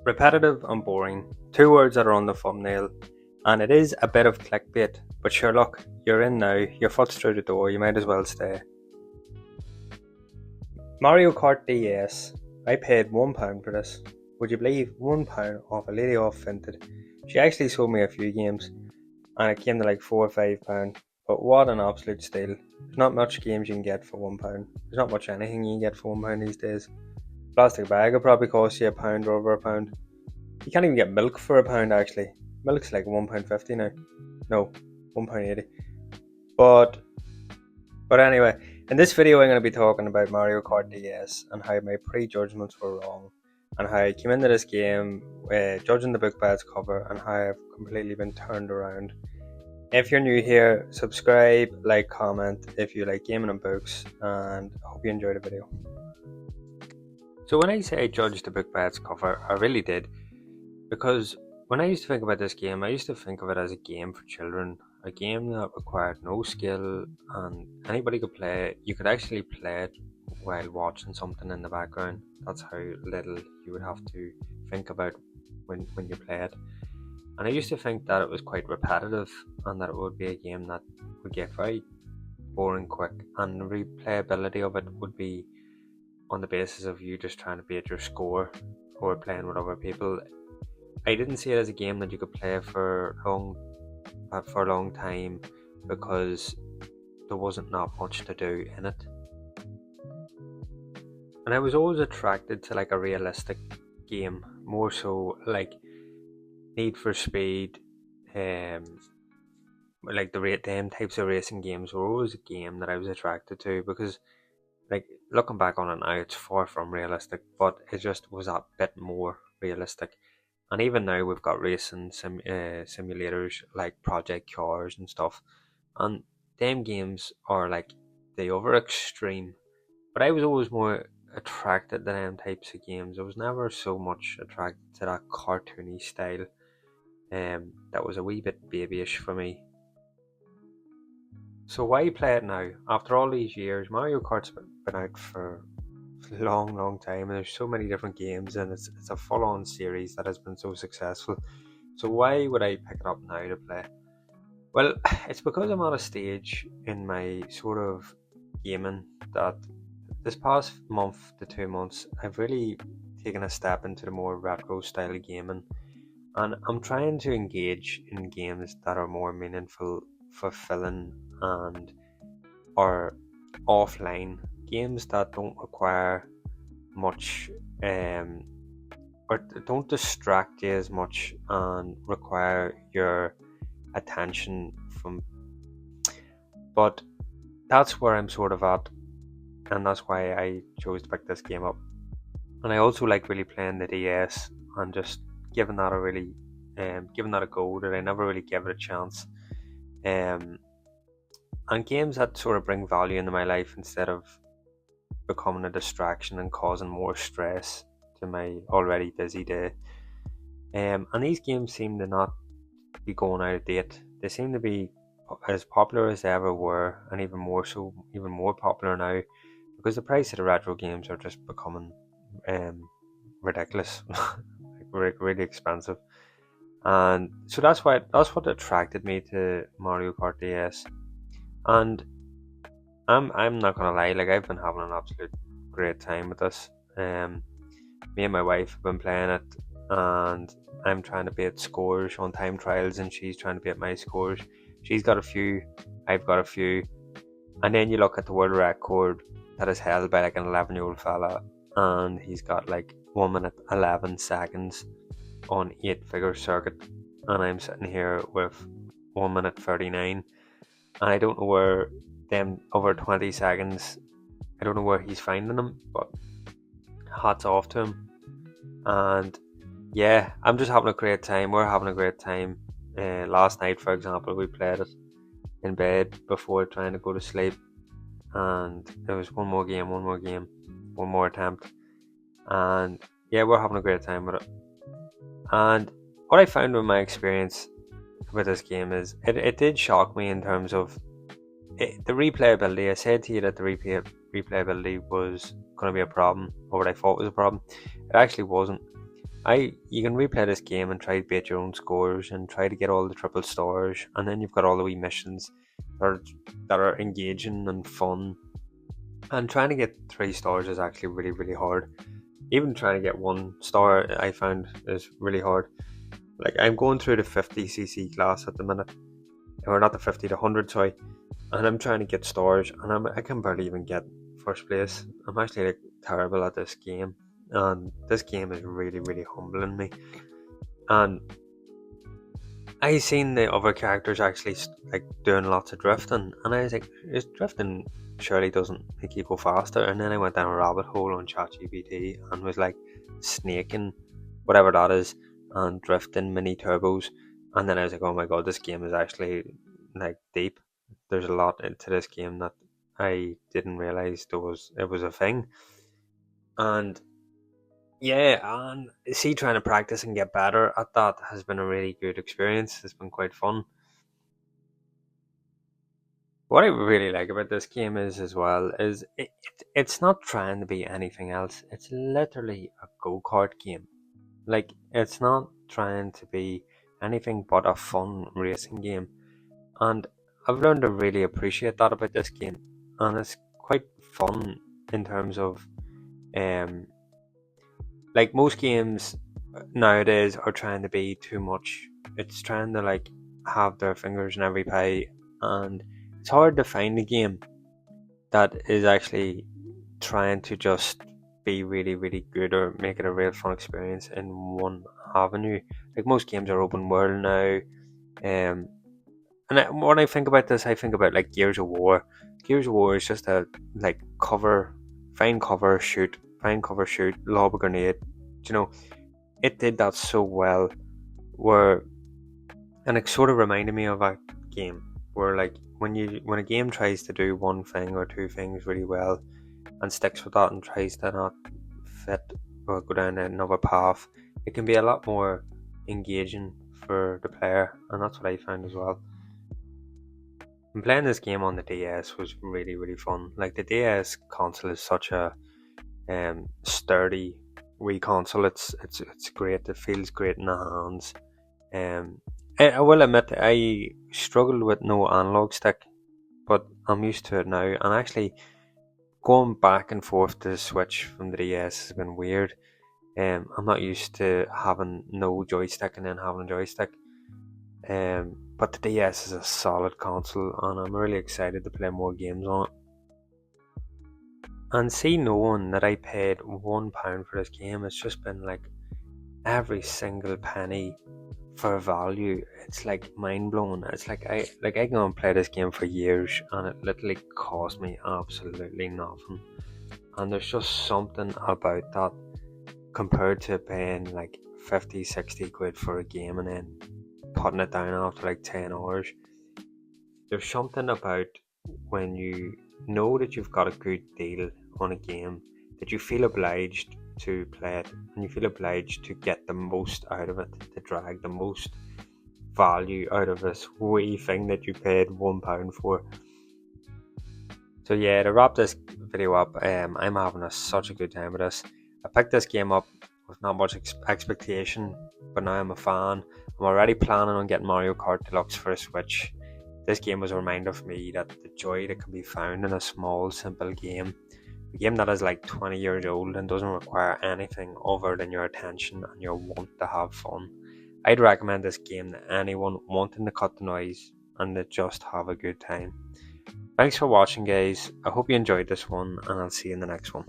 Repetitive and boring, two words that are on the thumbnail, and it is a bit of clickbait, but sure look, you're in now, your foot's through the door, you might as well stay. Mario Kart DS, I paid £1 for this. Would you believe £1 off a lady off Vinted? She actually sold me a few games, and it came to like £4 or £5, but what an absolute steal. There's not much games you can get for £1. There's not much anything you can get for £1 these days. Plastic bag will probably cost you £1 or over £1. You can't even get milk for £1 actually. Milk's like £1.50 now. No, £1.80. But anyway, in this video I'm going to be talking about Mario Kart DS and how my prejudgments were wrong, and how I came into this game judging the book by its cover, and how I've completely been turned around. If you're new here, subscribe, like, comment if you like gaming and books, and I hope you enjoyed the video. So when I say I judged the book by its cover, I really did. Because when I used to think about this game, I used to think of it as a game for children. A game that required no skill and anybody could play it. You could actually play it while watching something in the background. That's how little you would have to think about when you play it. And I used to think that it was quite repetitive and that it would be a game that would get very boring quick, and the replayability of it would be on the basis of you just trying to beat your score or playing with other people. I didn't see it as a game that you could play for a long time, because there wasn't not much to do in it. And I was always attracted to like a realistic game, more so like Need for Speed, like them types of racing games were always a game that I was attracted to, because like looking back on it now, it's far from realistic, but it just was a bit more realistic. And even now we've got racing simulators like Project Cars and stuff, and them games are like the other extreme. But I was always more attracted to them types of games. I was never so much attracted to that cartoony style. That was a wee bit babyish for me. So why play it now? After all these years, Mario Kart's been out for long time, and there's so many different games, and it's a full-on series that has been so successful. So why would I pick it up now to play? Well, it's because I'm at a stage in my sort of gaming that this past month to 2 months I've really taken a step into the more retro style of gaming, and I'm trying to engage in games that are more meaningful, fulfilling, and are offline. Games that don't require much or don't distract you as much and require your attention from, but that's where I'm sort of at, and that's why I chose to pick this game up. And I also like really playing the DS and just giving that a go that I never really gave it a chance, and games that sort of bring value into my life instead of becoming a distraction and causing more stress to my already busy day. And these games seem to not be going out of date. They seem to be as popular as they ever were, and even more popular now, because the price of the retro games are just becoming ridiculous, like really expensive. And so that's what attracted me to Mario Kart DS. And I'm not gonna lie, like I've been having an absolute great time with this. Me and my wife have been playing it, and I'm trying to beat scores on time trials, and she's trying to beat my scores. She's got a few, I've got a few, and then you look at the world record that is held by like an 11-year-old fella, and he's got like 1 minute 11 seconds on 8-figure circuit, and I'm sitting here with 1 minute 39, and I don't know where them over 20 seconds, I don't know where he's finding them, but hats off to him. And yeah, I'm just having a great time. We're having a great time. Last night, for example, we played it in bed before trying to go to sleep, and there was one more attempt, and yeah, we're having a great time with it. And what I found with my experience with this game is it did shock me in terms of the replayability. I said to you that the replayability was going to be a problem, or what I thought was a problem. It actually wasn't. You can replay this game and try to beat your own scores and try to get all the triple stars, and then you've got all the wee missions that are, that are engaging and fun. And trying to get 3 stars is actually really, really hard. Even trying to get 1 star, I found, is really hard. Like, I'm going through the 50cc class at the minute, or not the 50, the 100, sorry, and I'm trying to get stars, and I can barely even get first place. I'm actually like terrible at this game, and this game is really, really humbling me. And I seen the other characters actually like doing lots of drifting, and I was like, "Is drifting surely doesn't make you go faster?" And then I went down a rabbit hole on ChatGPT and was like, snaking, whatever that is, and drifting mini turbos, and then I was like, "Oh my god, this game is actually like deep. There's a lot into this game that I didn't realize it was a thing." And yeah, and see, trying to practice and get better at that has been a really good experience. It's been quite fun. What I really like about this game is as well is it's not trying to be anything else. It's literally a go-kart game. Like, it's not trying to be anything but a fun racing game. And I've learned to really appreciate that about this game. And it's quite fun in terms of um like most games nowadays are trying to be too much. It's trying to like have their fingers in every pie, and it's hard to find a game that is actually trying to just be really, really good or make it a real fun experience in one avenue. Like, most games are open world now, and when I think about this, I think about like Gears of War. Gears of War is just a like find cover, shoot, lob a grenade. You know, it did that so well. Where and it sort of reminded me of a game where, like, when a game tries to do one thing or two things really well and sticks with that and tries to not fit or go down another path, it can be a lot more engaging for the player, and that's what I found as well. And playing this game on the DS was really, really fun. Like, the DS console is such a sturdy wee console. It's great. It feels great in the hands. I will admit I struggled with no analog stick, but I'm used to it now. And actually, going back and forth to the Switch from the DS has been weird. I'm not used to having no joystick and then having a joystick. But the DS is a solid console, and I'm really excited to play more games on it. And see, knowing that I paid £1 for this game, it's just been like every single penny for value. It's like mind blowing. It's like I can go and play this game for years, and it literally cost me absolutely nothing. And there's just something about that compared to paying like 50, 60 quid for a game and then putting it down after like 10 hours. There's something about when you know that you've got a good deal on a game that you feel obliged to play it, and you feel obliged to get the most out of it, to drag the most value out of this wee thing that you paid £1 for. So yeah, to wrap this video up, I'm having such a good time with this. I picked this game up with not much expectation, but now I'm a fan. I'm already planning on getting Mario Kart Deluxe for a Switch. This game was a reminder for me that the joy that can be found in a small, simple game, a game that is like 20 years old and doesn't require anything other than your attention and your want to have fun. I'd recommend this game to anyone wanting to cut the noise and to just have a good time. Thanks for watching, guys. I hope you enjoyed this one, and I'll see you in the next one.